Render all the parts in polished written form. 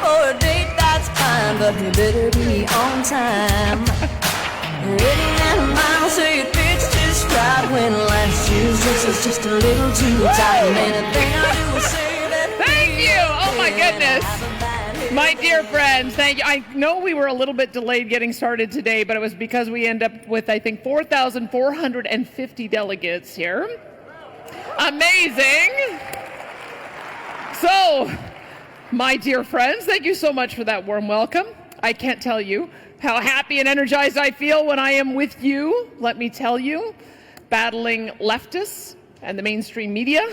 for a date, that's fine, but you better be on time. 89 miles, so it fits just right when last year's dress is just a little too tight. And anything I do will say that. Thank you. Oh my goodness. My dear friends, thank you. I know we were a little bit delayed getting started today, but it was because we end up with, I think, 4,450 delegates here. Amazing. So, my dear friends, thank you so much for that warm welcome. I can't tell you how happy and energized I feel when I am with you, let me tell you, battling leftists and the mainstream media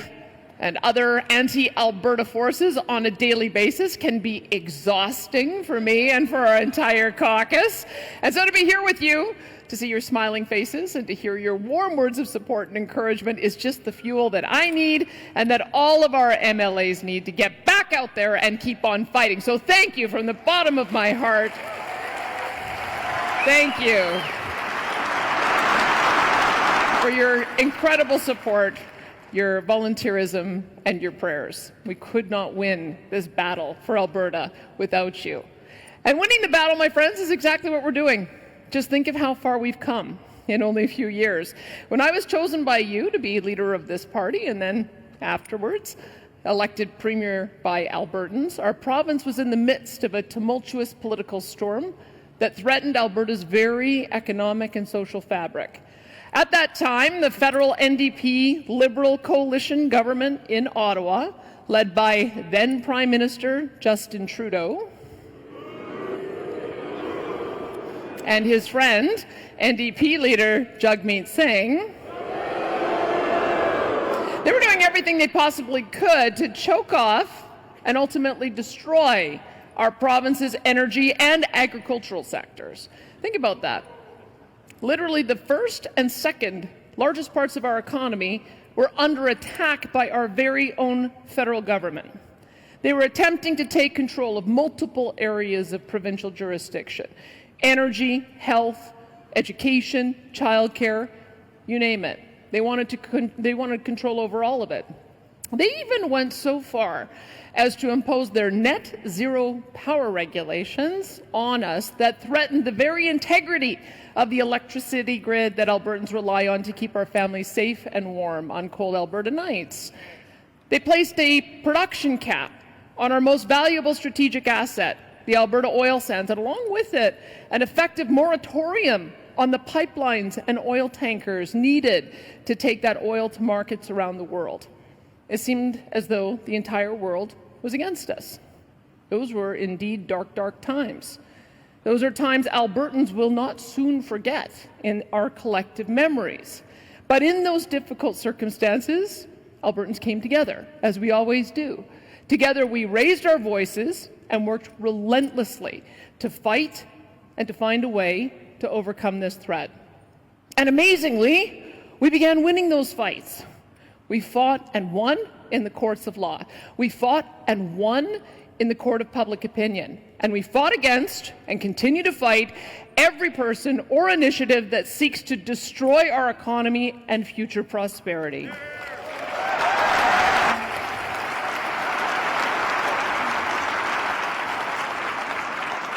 and other anti-Alberta forces on a daily basis can be exhausting for me and for our entire caucus. And so to be here with you, to see your smiling faces and to hear your warm words of support and encouragement is just the fuel that I need and that all of our MLAs need to get back out there and keep on fighting. So thank you from the bottom of my heart. Thank you for your incredible support, your volunteerism, and your prayers. We could not win this battle for Alberta without you. And winning the battle, my friends, is exactly what we're doing. Just think of how far we've come in only a few years. When I was chosen by you to be leader of this party, and then afterwards elected premier by Albertans, our province was in the midst of a tumultuous political storm that threatened Alberta's very economic and social fabric. At that time, the federal NDP Liberal coalition government in Ottawa, led by then Prime Minister Justin Trudeau, and his friend, NDP leader Jagmeet Singh, they were doing everything they possibly could to choke off and ultimately destroy our province's energy and agricultural sectors. Think about that. Literally the first and second largest parts of our economy were under attack by our very own federal government. They were attempting to take control of multiple areas of provincial jurisdiction: energy, health, education, childcare, you name it. They wanted control over all of it. They even went so far as to impose their net zero power regulations on us that threatened the very integrity of the electricity grid that Albertans rely on to keep our families safe and warm on cold Alberta nights. They placed a production cap on our most valuable strategic asset, the Alberta oil sands, and along with it, an effective moratorium on the pipelines and oil tankers needed to take that oil to markets around the world. It seemed as though the entire world was against us. Those were indeed dark, dark times. Those are times Albertans will not soon forget in our collective memories. But in those difficult circumstances, Albertans came together, as we always do. Together we raised our voices and worked relentlessly to fight and to find a way to overcome this threat. And amazingly, we began winning those fights. We fought and won in the courts of law. We fought and won in the court of public opinion. And we fought against and continue to fight every person or initiative that seeks to destroy our economy and future prosperity.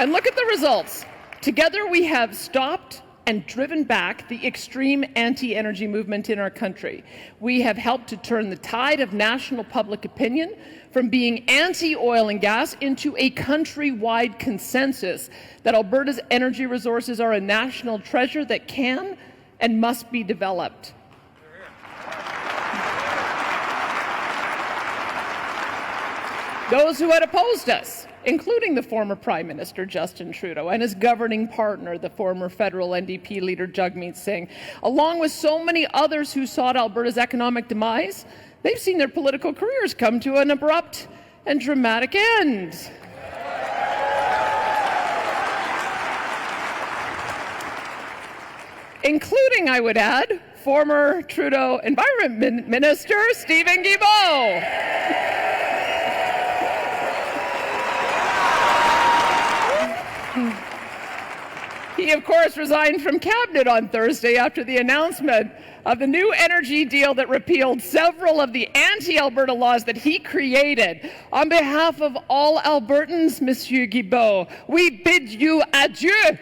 And look at the results. Together we have stopped and driven back the extreme anti-energy movement in our country. We have helped to turn the tide of national public opinion from being anti-oil and gas into a country-wide consensus that Alberta's energy resources are a national treasure that can and must be developed. Those who had opposed us, including the former Prime Minister Justin Trudeau and his governing partner, the former federal NDP leader Jagmeet Singh, along with so many others who sought Alberta's economic demise, they've seen their political careers come to an abrupt and dramatic end. Including, I would add, former Trudeau Environment Minister Stephen Guilbeault. He He, of course, resigned from cabinet on Thursday after the announcement of the new energy deal that repealed several of the anti-Alberta laws that he created. On behalf of all Albertans, Monsieur Guilbeault, we bid you adieu.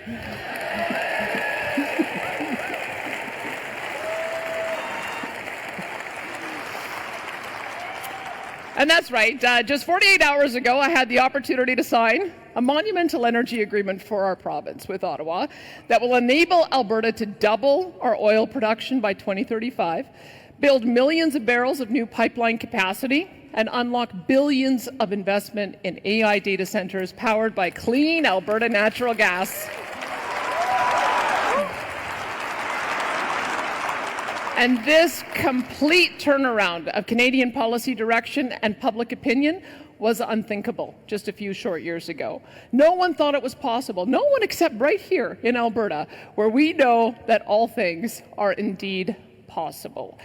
And that's right. Just 48 hours ago, I had the opportunity to sign a monumental energy agreement for our province with Ottawa that will enable Alberta to double our oil production by 2035, build millions of barrels of new pipeline capacity, and unlock billions of investment in AI data centers powered by clean Alberta natural gas. And this complete turnaround of Canadian policy direction and public opinion was unthinkable just a few short years ago. No one thought it was possible. No one except right here in Alberta, where we know that all things are indeed possible.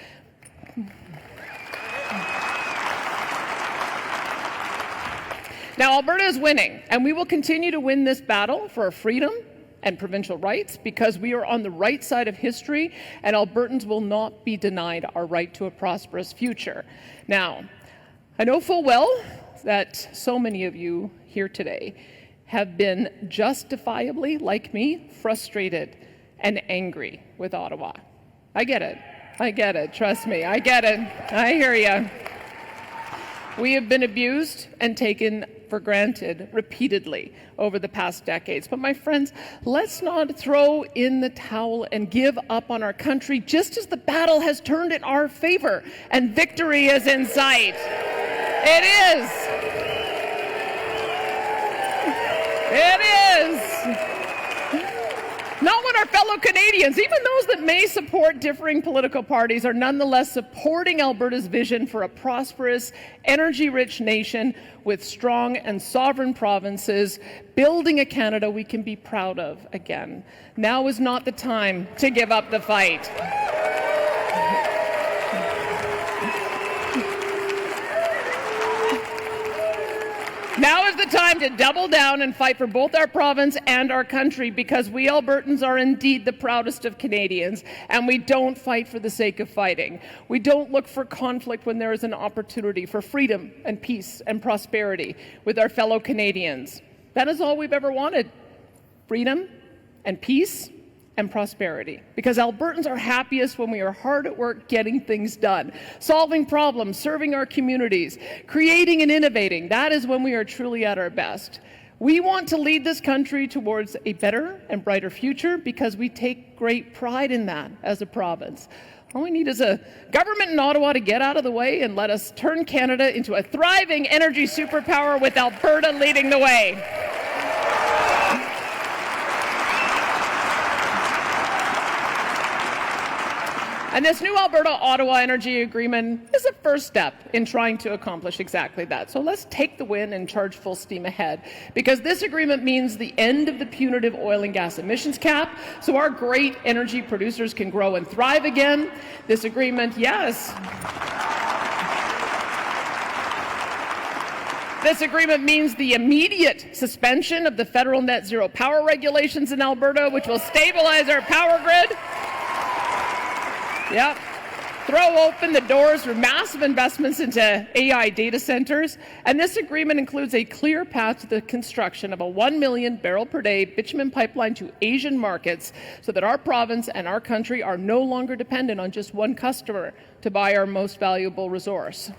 Now, Alberta is winning, and we will continue to win this battle for our freedom and provincial rights because we are on the right side of history, and Albertans will not be denied our right to a prosperous future. Now, I know full well that so many of you here today have been justifiably, like me, frustrated and angry with Ottawa. I get it. I get it. Trust me. I get it. I hear you. We have been abused and taken for granted repeatedly over the past decades. But my friends, let's not throw in the towel and give up on our country just as the battle has turned in our favor and victory is in sight. It is. It is. Not when our fellow Canadians, even those that may support differing political parties, are nonetheless supporting Alberta's vision for a prosperous, energy-rich nation with strong and sovereign provinces, building a Canada we can be proud of again. Now is not the time to give up the fight. Now is the time to double down and fight for both our province and our country, because we Albertans are indeed the proudest of Canadians, and we don't fight for the sake of fighting. We don't look for conflict when there is an opportunity for freedom and peace and prosperity with our fellow Canadians. That is all we've ever wanted: freedom and peace and prosperity. Because Albertans are happiest when we are hard at work getting things done, solving problems, serving our communities, creating and innovating. That is when we are truly at our best. We want to lead this country towards a better and brighter future because we take great pride in that as a province. All we need is a government in Ottawa to get out of the way and let us turn Canada into a thriving energy superpower with Alberta leading the way. And this new Alberta-Ottawa energy agreement is a first step in trying to accomplish exactly that. So let's take the win and charge full steam ahead, because this agreement means the end of the punitive oil and gas emissions cap, so our great energy producers can grow and thrive again. This agreement, yes. This agreement means the immediate suspension of the federal net zero power regulations in Alberta, which will stabilize our power grid. Yep. Throw open the doors for massive investments into AI data centers. And this agreement includes a clear path to the construction of a 1 million barrel per day bitumen pipeline to Asian markets, so that our province and our country are no longer dependent on just one customer to buy our most valuable resource.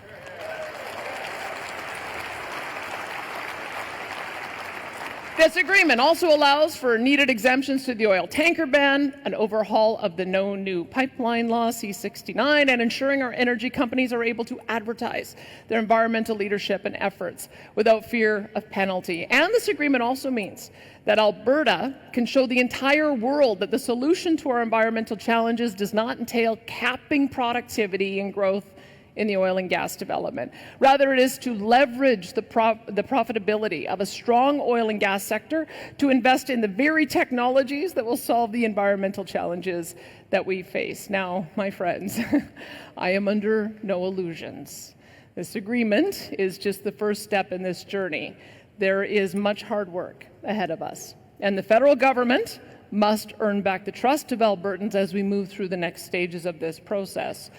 This agreement also allows for needed exemptions to the oil tanker ban, an overhaul of the No New Pipeline Law, C-69, and ensuring our energy companies are able to advertise their environmental leadership and efforts without fear of penalty. And this agreement also means that Alberta can show the entire world that the solution to our environmental challenges does not entail capping productivity and growth in the oil and gas development. Rather, it is to leverage the profitability of a strong oil and gas sector to invest in the very technologies that will solve the environmental challenges that we face. Now, my friends, I am under no illusions. This agreement is just the first step in this journey. There is much hard work ahead of us, and the federal government must earn back the trust of Albertans as we move through the next stages of this process.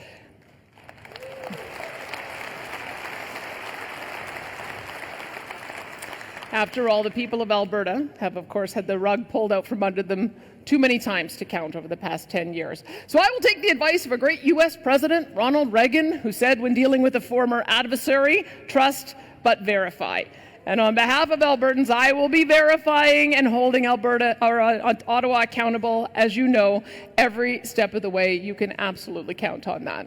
After all, the people of Alberta have, of course, had the rug pulled out from under them too many times to count over the past 10 years. So I will take the advice of a great U.S. President, Ronald Reagan, who said when dealing with a former adversary, trust but verify. And on behalf of Albertans, I will be verifying and holding Ottawa accountable, as you know, every step of the way. You can absolutely count on that.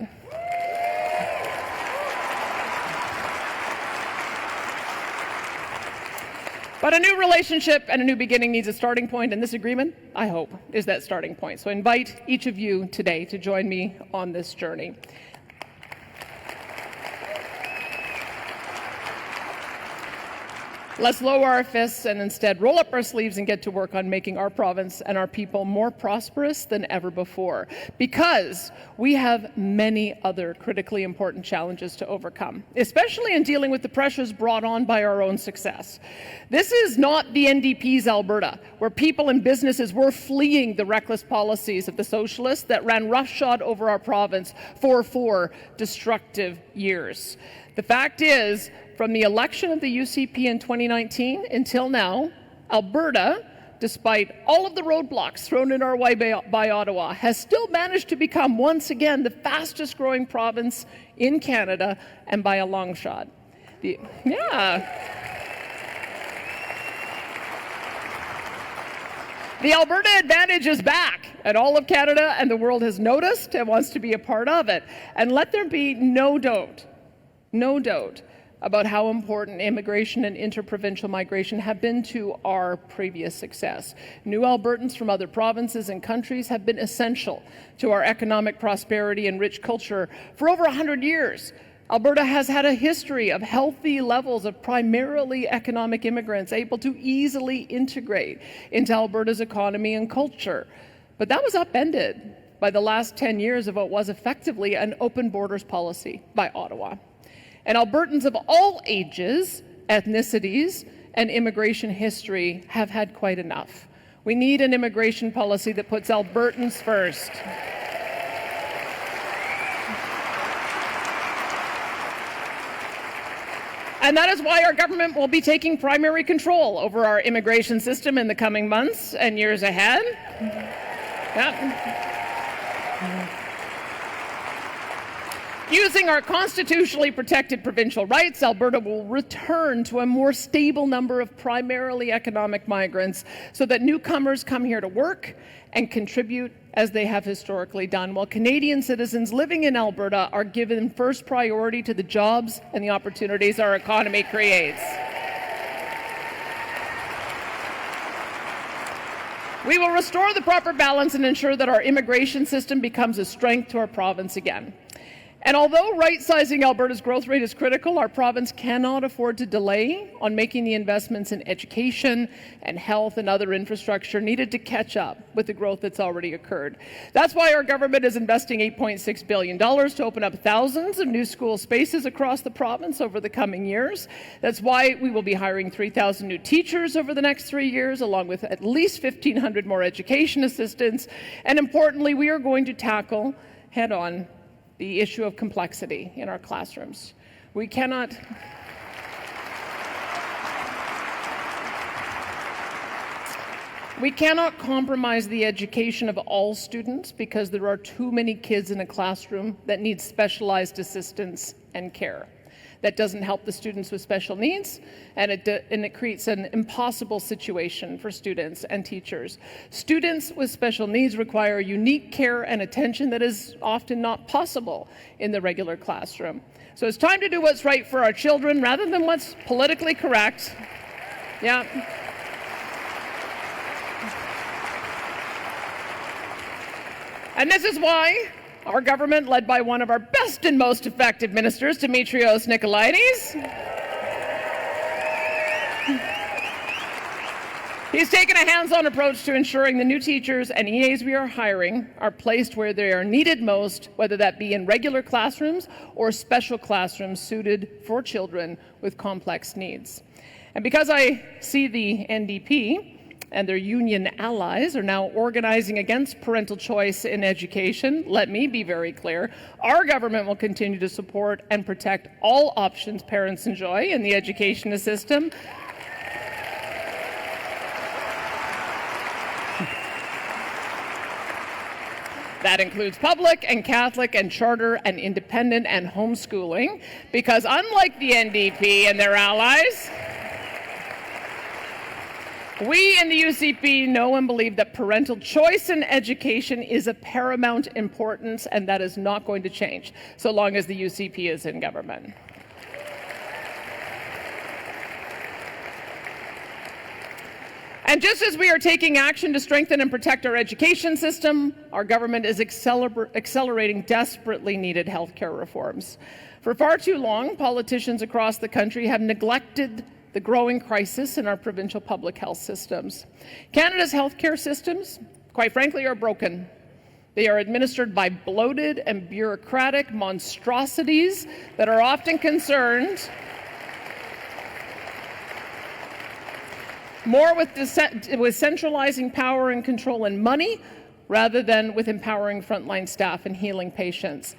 But a new relationship and a new beginning needs a starting point, and this agreement, I hope, is that starting point. So I invite each of you today to join me on this journey. Let's lower our fists and instead roll up our sleeves and get to work on making our province and our people more prosperous than ever before, because we have many other critically important challenges to overcome, especially in dealing with the pressures brought on by our own success. This is not the NDP's Alberta, where people and businesses were fleeing the reckless policies of the socialists that ran roughshod over our province for 4 destructive years. The fact is, from the election of the UCP in 2019 until now, Alberta, despite all of the roadblocks thrown in our way by Ottawa, has still managed to become once again the fastest growing province in Canada, and by a long shot. The Alberta Advantage is back, and all of Canada and the world has noticed and wants to be a part of it. And let there be no doubt about how important immigration and interprovincial migration have been to our previous success. New Albertans from other provinces and countries have been essential to our economic prosperity and rich culture for over 100 years. Alberta has had a history of healthy levels of primarily economic immigrants able to easily integrate into Alberta's economy and culture. But that was upended by the last 10 years of what was effectively an open borders policy by Ottawa. And Albertans of all ages, ethnicities, and immigration history have had quite enough. We need an immigration policy that puts Albertans first. And that is why our government will be taking primary control over our immigration system in the coming months and years ahead. Using our constitutionally protected provincial rights, Alberta will return to a more stable number of primarily economic migrants so that newcomers come here to work and contribute as they have historically done, while Canadian citizens living in Alberta are given first priority to the jobs and the opportunities our economy creates. We will restore the proper balance and ensure that our immigration system becomes a strength to our province again. And although right-sizing Alberta's growth rate is critical, our province cannot afford to delay on making the investments in education and health and other infrastructure needed to catch up with the growth that's already occurred. That's why our government is investing $8.6 billion to open up thousands of new school spaces across the province over the coming years. That's why we will be hiring 3,000 new teachers over the next 3 years, along with at least 1,500 more education assistants. And importantly, we are going to tackle head-on the issue of complexity in our classrooms. We cannot compromise the education of all students because there are too many kids in a classroom that need specialized assistance and care. That doesn't help the students with special needs, and it creates an impossible situation for students and teachers. Students with special needs require unique care and attention that is often not possible in the regular classroom. So it's time to do what's right for our children rather than what's politically correct. Yeah. And this is why our government, led by one of our best and most effective ministers, Dimitrios Nikolaides, he's taken a hands-on approach to ensuring the new teachers and EAs we are hiring are placed where they are needed most, whether that be in regular classrooms or special classrooms suited for children with complex needs. And because I see the NDP and their union allies are now organizing against parental choice in education. Let me be very clear. Our government will continue to support and protect all options parents enjoy in the education system. That includes public and Catholic and charter and independent and homeschooling, because unlike the NDP and their allies, we in the UCP know and believe that parental choice in education is of paramount importance, and that is not going to change so long as the UCP is in government. And just as we are taking action to strengthen and protect our education system, our government is accelerating desperately needed healthcare reforms. For far too long, politicians across the country have neglected the growing crisis in our provincial public health systems. Canada's healthcare systems, quite frankly, are broken. They are administered by bloated and bureaucratic monstrosities that are often concerned more with centralizing power and control and money rather than with empowering frontline staff and healing patients.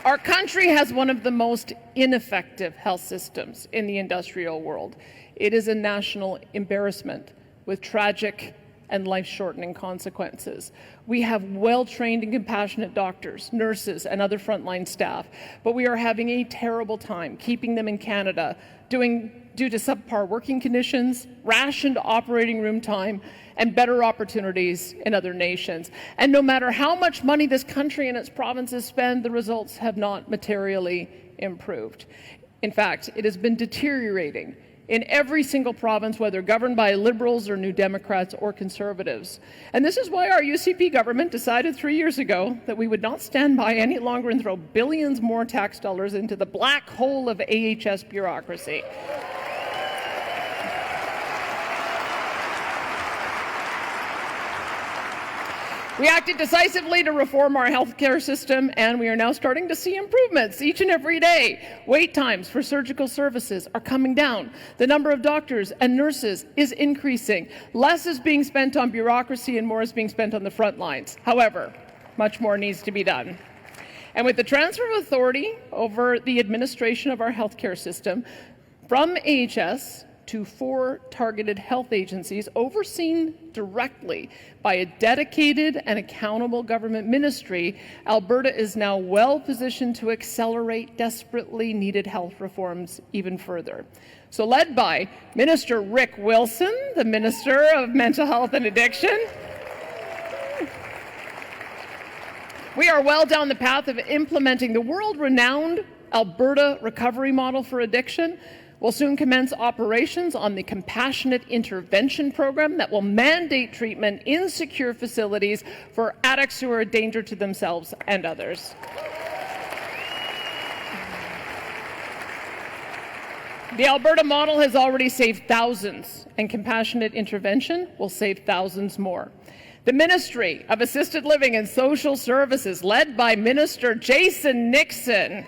Our country has one of the most ineffective health systems in the industrial world. It is a national embarrassment with tragic and life-shortening consequences. We have well-trained and compassionate doctors, nurses, and other frontline staff, but we are having a terrible time keeping them in Canada due to subpar working conditions, rationed operating room time, and better opportunities in other nations. And no matter how much money this country and its provinces spend, the results have not materially improved. In fact, it has been deteriorating in every single province, whether governed by Liberals or New Democrats or Conservatives. And this is why our UCP government decided 3 years ago that we would not stand by any longer and throw billions more tax dollars into the black hole of AHS bureaucracy. We acted decisively to reform our healthcare system, and we are now starting to see improvements each and every day. Wait times for surgical services are coming down. The number of doctors and nurses is increasing. Less is being spent on bureaucracy and more is being spent on the front lines. However, much more needs to be done. And with the transfer of authority over the administration of our healthcare system from AHS to 4 targeted health agencies overseen directly by a dedicated and accountable government ministry, Alberta is now well positioned to accelerate desperately needed health reforms even further. So led by Minister Rick Wilson, the Minister of Mental Health and Addiction, we are well down the path of implementing the world-renowned Alberta recovery model for addiction. We'll soon commence operations on the Compassionate Intervention Program that will mandate treatment in secure facilities for addicts who are a danger to themselves and others. The Alberta model has already saved thousands, and Compassionate Intervention will save thousands more. The Ministry of Assisted Living and Social Services, led by Minister Jason Nixon,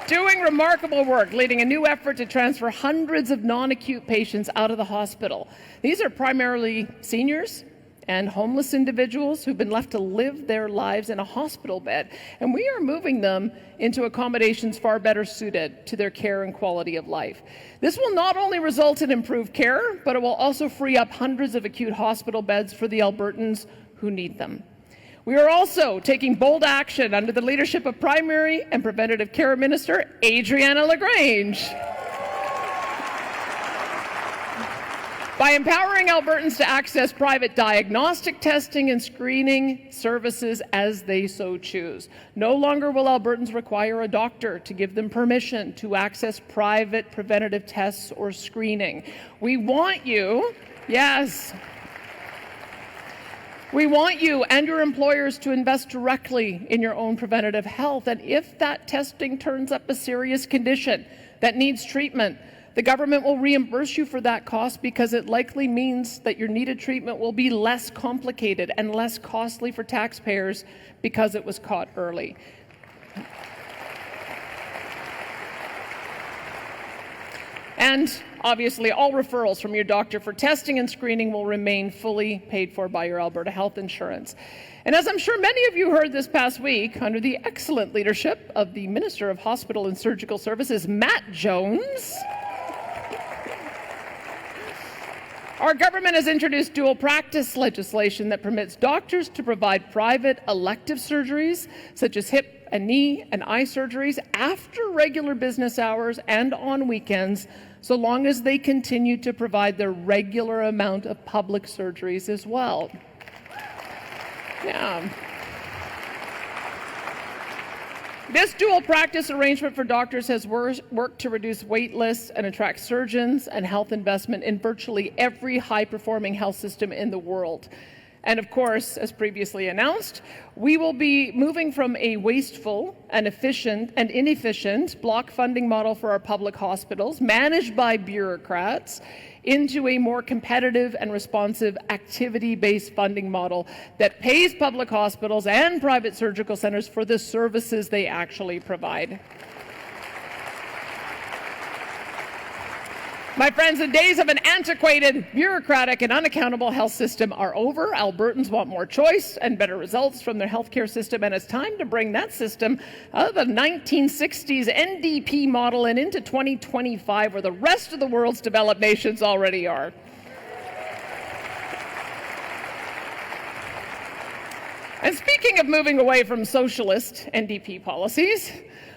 doing remarkable work, leading a new effort to transfer hundreds of non-acute patients out of the hospital. These are primarily seniors and homeless individuals who've been left to live their lives in a hospital bed, and we are moving them into accommodations far better suited to their care and quality of life. This will not only result in improved care, but it will also free up hundreds of acute hospital beds for the Albertans who need them. We are also taking bold action under the leadership of Primary and Preventative Care Minister Adriana LaGrange by empowering Albertans to access private diagnostic testing and screening services as they so choose. No longer will Albertans require a doctor to give them permission to access private preventative tests or screening. We want you, yes, we want you and your employers to invest directly in your own preventative health. And if that testing turns up a serious condition that needs treatment, the government will reimburse you for that cost because it likely means that your needed treatment will be less complicated and less costly for taxpayers because it was caught early. And obviously, all referrals from your doctor for testing and screening will remain fully paid for by your Alberta health insurance. And as I'm sure many of you heard this past week, under the excellent leadership of the Minister of Hospital and Surgical Services, Matt Jones, our government has introduced dual practice legislation that permits doctors to provide private elective surgeries, such as hip and knee and eye surgeries, after regular business hours and on weekends, so long as they continue to provide their regular amount of public surgeries as well. Yeah. This dual practice arrangement for doctors has worked to reduce wait lists and attract surgeons and health investment in virtually every high-performing health system in the world. And of course, as previously announced, we will be moving from a wasteful and inefficient block funding model for our public hospitals, managed by bureaucrats, into a more competitive and responsive activity-based funding model that pays public hospitals and private surgical centres for the services they actually provide. My friends, the days of an antiquated, bureaucratic, and unaccountable health system are over. Albertans want more choice and better results from their healthcare system, and it's time to bring that system out of the 1960s NDP model and into 2025, where the rest of the world's developed nations already are. And speaking of moving away from socialist NDP policies,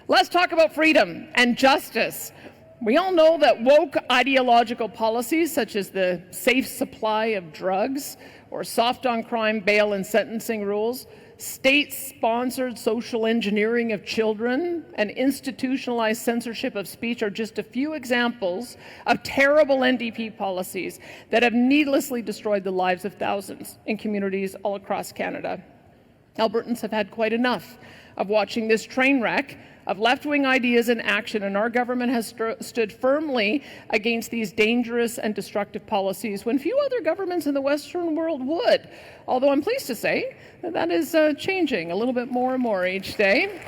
let's talk about freedom and justice. We all know that woke ideological policies, such as the safe supply of drugs or soft on crime bail and sentencing rules, state-sponsored social engineering of children, and institutionalized censorship of speech are just a few examples of terrible NDP policies that have needlessly destroyed the lives of thousands in communities all across Canada. Albertans have had quite enough of watching this train wreck of left-wing ideas in action, and our government has stood firmly against these dangerous and destructive policies when few other governments in the Western world would. Although I'm pleased to say that is changing a little bit more and more each day.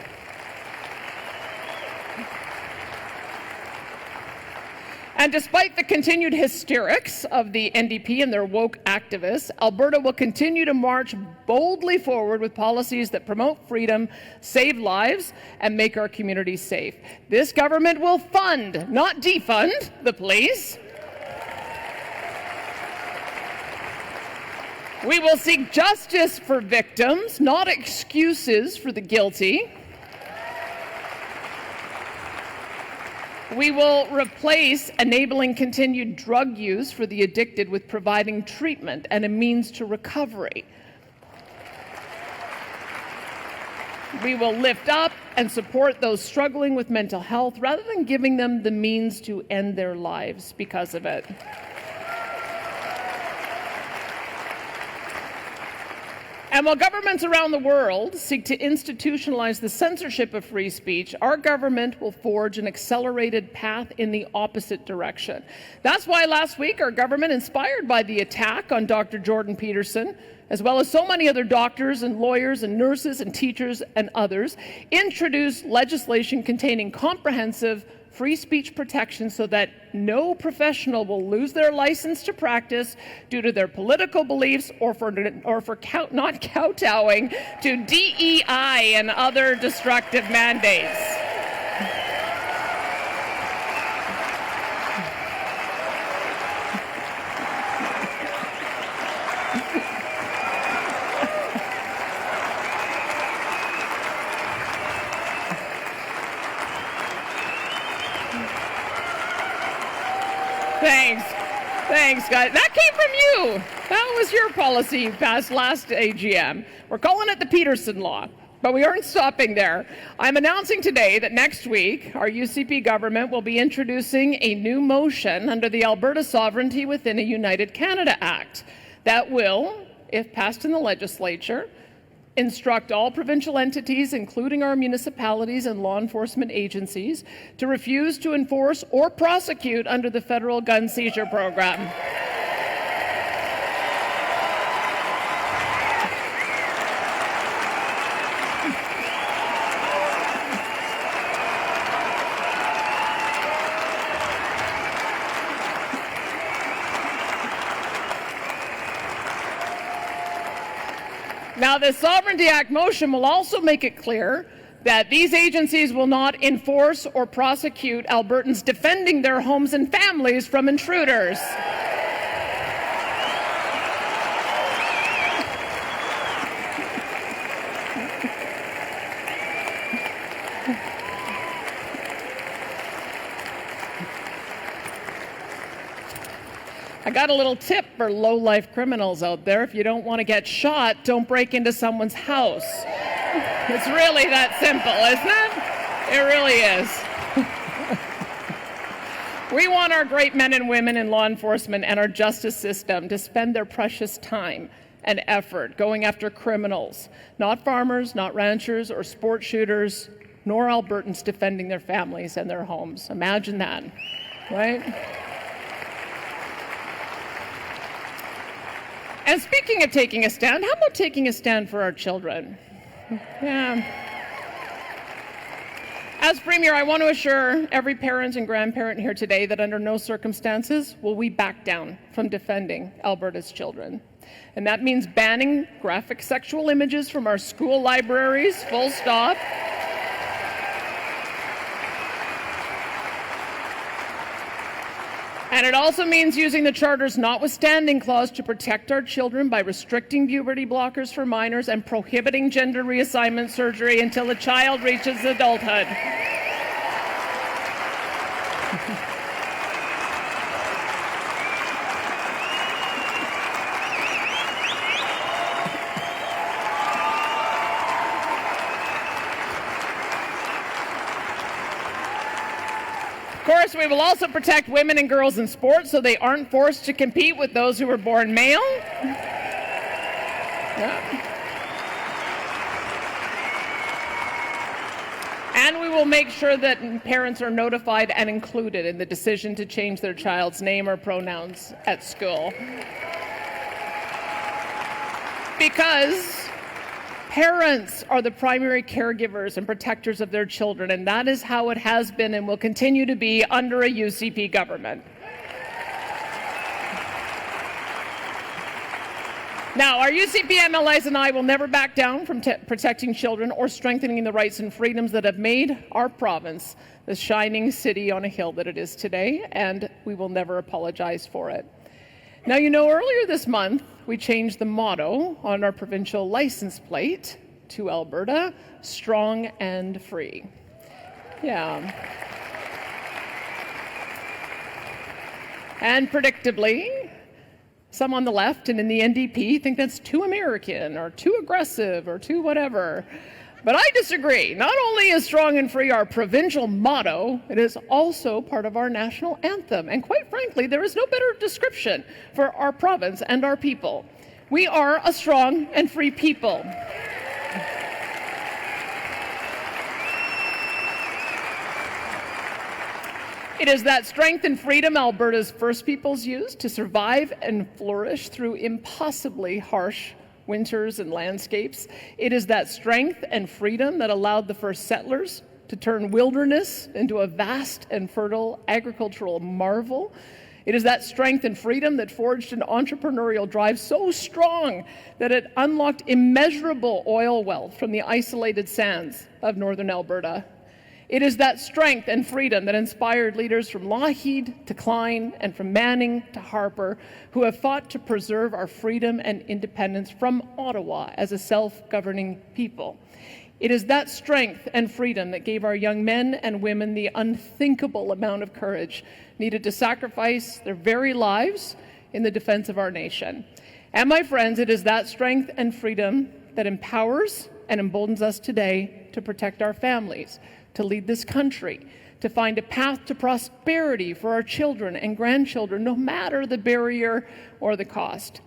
And despite the continued hysterics of the NDP and their woke activists, Alberta will continue to march boldly forward with policies that promote freedom, save lives, and make our communities safe. This government will fund, not defund, the police. We will seek justice for victims, not excuses for the guilty. We will replace enabling continued drug use for the addicted with providing treatment and a means to recovery. We will lift up and support those struggling with mental health rather than giving them the means to end their lives because of it. And while governments around the world seek to institutionalize the censorship of free speech, our government will forge an accelerated path in the opposite direction. That's why last week our government, inspired by the attack on Dr. Jordan Peterson, as well as so many other doctors and lawyers and nurses and teachers and others, introduced legislation containing comprehensive free speech protection so that no professional will lose their license to practice due to their political beliefs or for not kowtowing to DEI and other destructive mandates. Thanks, guys. That came from you. That was your policy you passed last AGM. We're calling it the Peterson Law, but we aren't stopping there. I'm announcing today that next week, our UCP government will be introducing a new motion under the Alberta Sovereignty Within a United Canada Act that will, if passed in the legislature, instruct all provincial entities, including our municipalities and law enforcement agencies, to refuse to enforce or prosecute under the federal gun seizure program. Now, the Sovereignty Act motion will also make it clear that these agencies will not enforce or prosecute Albertans defending their homes and families from intruders. I got a little tip for low-life criminals out there. If you don't want to get shot, don't break into someone's house. It's really that simple, isn't it? It really is. We want our great men and women in law enforcement and our justice system to spend their precious time and effort going after criminals, not farmers, not ranchers or sport shooters, nor Albertans defending their families and their homes. Imagine that, right? And speaking of taking a stand, how about taking a stand for our children? Yeah. As Premier, I want to assure every parent and grandparent here today that under no circumstances will we back down from defending Alberta's children. And that means banning graphic sexual images from our school libraries, full stop. And it also means using the Charter's notwithstanding clause to protect our children by restricting puberty blockers for minors and prohibiting gender reassignment surgery until the child reaches adulthood. Of course, we will also protect women and girls in sports so they aren't forced to compete with those who were born male. Yeah. And we will make sure that parents are notified and included in the decision to change their child's name or pronouns at school. Because parents are the primary caregivers and protectors of their children, and that is how it has been and will continue to be under a UCP government. Now, our UCP MLAs and I will never back down from protecting children or strengthening the rights and freedoms that have made our province the shining city on a hill that it is today, and we will never apologize for it. Now, you know, earlier this month, we changed the motto on our provincial license plate to Alberta, strong and free. Yeah. And predictably, some on the left and in the NDP think that's too American or too aggressive or too whatever. But I disagree. Not only is strong and free our provincial motto, it is also part of our national anthem. And quite frankly, there is no better description for our province and our people. We are a strong and free people. It is that strength and freedom Alberta's First Peoples used to survive and flourish through impossibly harsh winters and landscapes. It is that strength and freedom that allowed the first settlers to turn wilderness into a vast and fertile agricultural marvel. It is that strength and freedom that forged an entrepreneurial drive so strong that it unlocked immeasurable oil wealth from the isolated sands of northern Alberta. It is that strength and freedom that inspired leaders from Lougheed to Klein and from Manning to Harper who have fought to preserve our freedom and independence from Ottawa as a self-governing people. It is that strength and freedom that gave our young men and women the unthinkable amount of courage needed to sacrifice their very lives in the defense of our nation. And my friends, it is that strength and freedom that empowers and emboldens us today to protect our families, to lead this country, to find a path to prosperity for our children and grandchildren, no matter the barrier or the cost.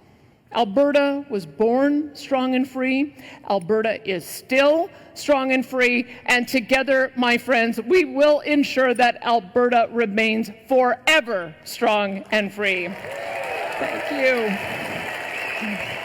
Alberta was born strong and free. Alberta is still strong and free. And together, my friends, we will ensure that Alberta remains forever strong and free. Thank you.